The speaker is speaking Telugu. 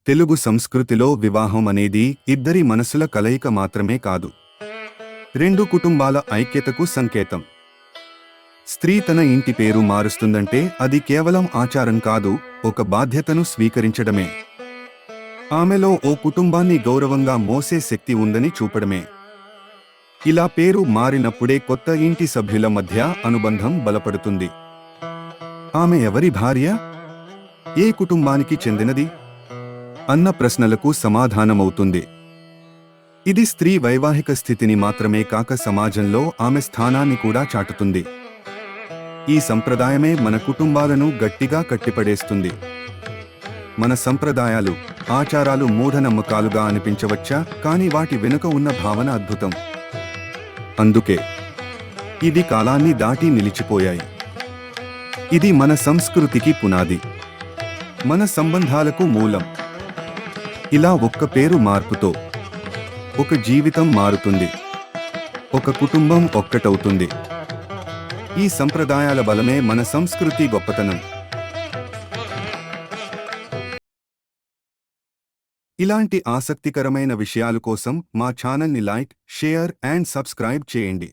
తెలుగు సంస్కృతిలో వివాహం అనేది ఇద్దరి మనసుల కలయిక మాత్రమే కాదు, రెండు కుటుంబాల ఐక్యతకు సంకేతం. స్త్రీ తన ఇంటి పేరు మారుస్తుందంటే అది కేవలం ఆచారం కాదు, ఒక బాధ్యతను స్వీకరించడమే. ఆమెలో ఓ కుటుంబాన్ని గౌరవంగా మోసే శక్తి ఉందని చూపడమే. ఇలా పేరు మారినప్పుడే కొత్త ఇంటి సభ్యుల మధ్య అనుబంధం బలపడుతుంది. ఆమె ఎవరి భార్య, ఏ కుటుంబానికి చెందినది అన్న ప్రశ్నలకు సమాధానమవుతుంది. ఇది స్త్రీ వైవాహిక స్థితిని మాత్రమే కాక సమాజంలో ఆమె స్థానాన్ని కూడా చాటుతుంది. ఈ సంప్రదాయమే మన కుటుంబాలను గట్టిగా కట్టిపడేస్తుంది. మన సంప్రదాయాలు, ఆచారాలు మూఢనమ్మకాలుగా అనిపించవచ్చా, కానీ వాటి వెనుక ఉన్న భావన అద్భుతం. అందుకే ఇది కాలాన్ని దాటి నిలిచిపోయాయి. ఇది మన సంస్కృతికి పునాది, మన సంబంధాలకు మూలం. ఇలా ఒక్క పేరు మార్పుతో ఒక జీవితం మారుతుంది, ఒక కుటుంబం ఒక్కటవుతుంది. ఈ సంప్రదాయాల బలమే మన సంస్కృతి గొప్పతనం. ఇలాంటి ఆసక్తికరమైన విషయాల కోసం మా ఛానల్ని లైక్, షేర్ అండ్ సబ్స్క్రైబ్ చేయండి.